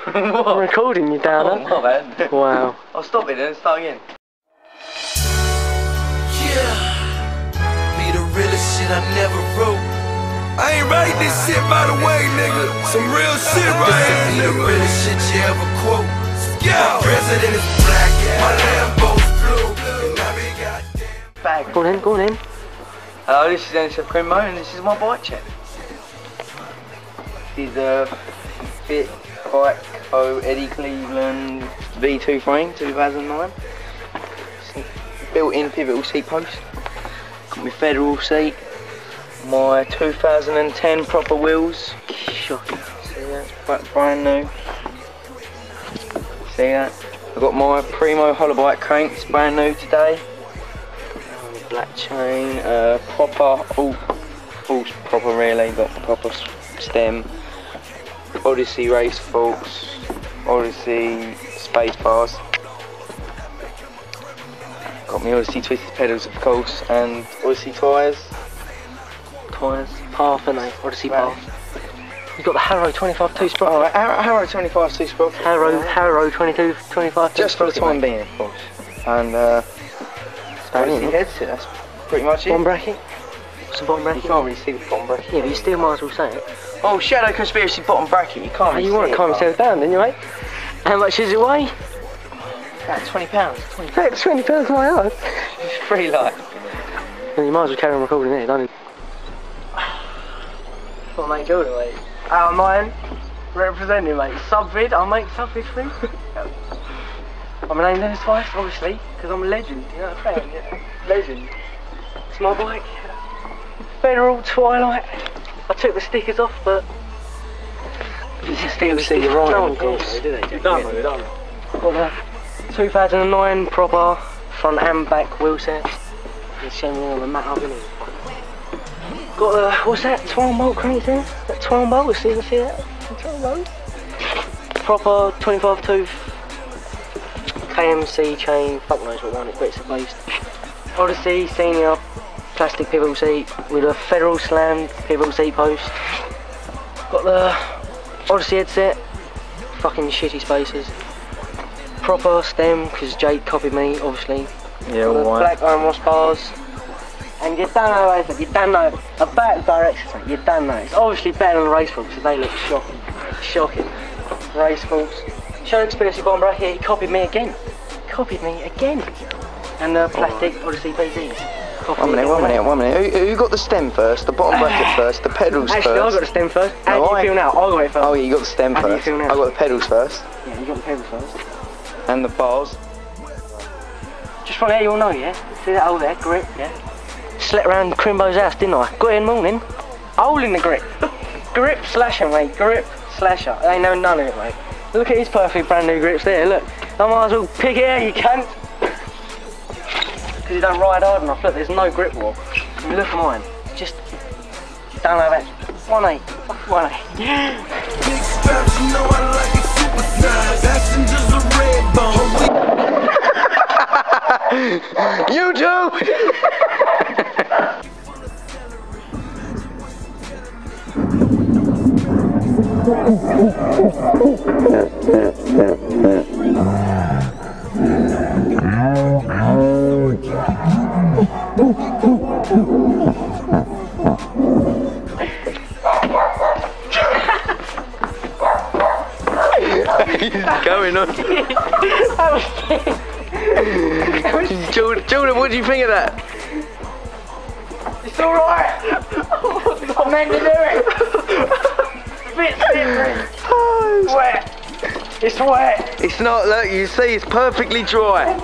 I'm recording you, Downer. Oh, my bad. Wow. I'll stop it and start again. Yeah, be the realest shit I never wrote. I ain't write this shit by the way, nigga. Some real shit right here, nigga. The realest shit you ever quote. My president is black, my Lambo's blue, and I be goddamn Bag. Go on in, go on in. Hello, this is NsF Krimbo and this is my bike check. This is a Fit Bike Eddie Cleveland V2 frame, 2009. Built-in pivotal seat post. Got my federal seat. My 2010 proper wheels. Shocking. See that? Brand new. See that? I've got my Primo hollow bike cranks, brand new today. Black chain, proper, all proper really, but proper stem. Odyssey race forks, Odyssey space bars. Got my Odyssey twisted pedals of course, and Odyssey tyres. Path, and they? Odyssey path. You've got the Harrow 25 2-sprocket. Oh, Harrow 25 2-sprocket. Harrow 22 25 Just for the time being, of course. And Odyssey headset, that's pretty much it. Bottom bracket? Some bottom bracket? You can't really see the bottom bracket. Yeah, but you still might as well say it. Oh, Shadow Conspiracy bottom bracket, you can't Oh, really you see want to it, calm but yourself down, didn't you, mate? How much does it weigh? about £20. That's £20 my yard. It's free light. Well, you might as well carry on recording here, don't you? What, mate, Jordan, mate? Out of mine, representing, mate. Sub-vid, I'll make sub-vid for you. I'm named Dennis twice, obviously, because I'm a legend, you know what I'm saying? Yeah. Legend. It's my bike. Federal Twilight. I took the stickers off, but... Still see your right, no of one course. cares, do they? They don't, they don't. Got the 2009 proper front and back wheel sets. You show me all the mat up in it. Got the, what's that, 12 bolt crank there? That 12 bolt, see that? 12 bolt? Proper 25 tooth KMC chain, fuck knows what one it, but it's based. Odyssey senior plastic pivotal seat with a federal slammed pivotal seat post. Got the Odyssey headset, fucking shitty spacers. Proper stem, because Jake copied me, obviously. Yeah, all right. Black iron moss bars. And you don't know, Isaac, you don't know about directions, mate. You don't know. It's obviously better than the race forks, because they look shocking. Shocking. Race forks. Shadow Conspiracy bottom bracket, he copied me again. Copied me again. And the plastic Odyssey PCs. One minute. Who got the stem first? The bottom bracket first, the pedals first? Actually, I got the stem first. How do you feel now? I got it first. Oh yeah, you got the stem How do you first. feel now? I got the pedals first. Yeah, you got the pedals first. And the bars. Just from there, you'll know, yeah? See that hole there? Grip, yeah? Slept around Krimbo's house, didn't I? Got in the morning. Hole in the grip. Grip slasher, mate. Grip slasher. I ain't know none of it, mate. Look at his perfect brand new grips there, look. I might as well pick it out, you cunt. Because you don't ride hard enough. Look, there's no grip wall. I mean, look at mine. Just don't know that. 1.8. 1.8. big straps, you know I like it super size. Passengers are red bone. You too! He's going on. Jordan, what do you think of that? It's alright. I meant to do it. Bit slippery. It's wet. It's wet. It's not, look, you see, it's perfectly dry.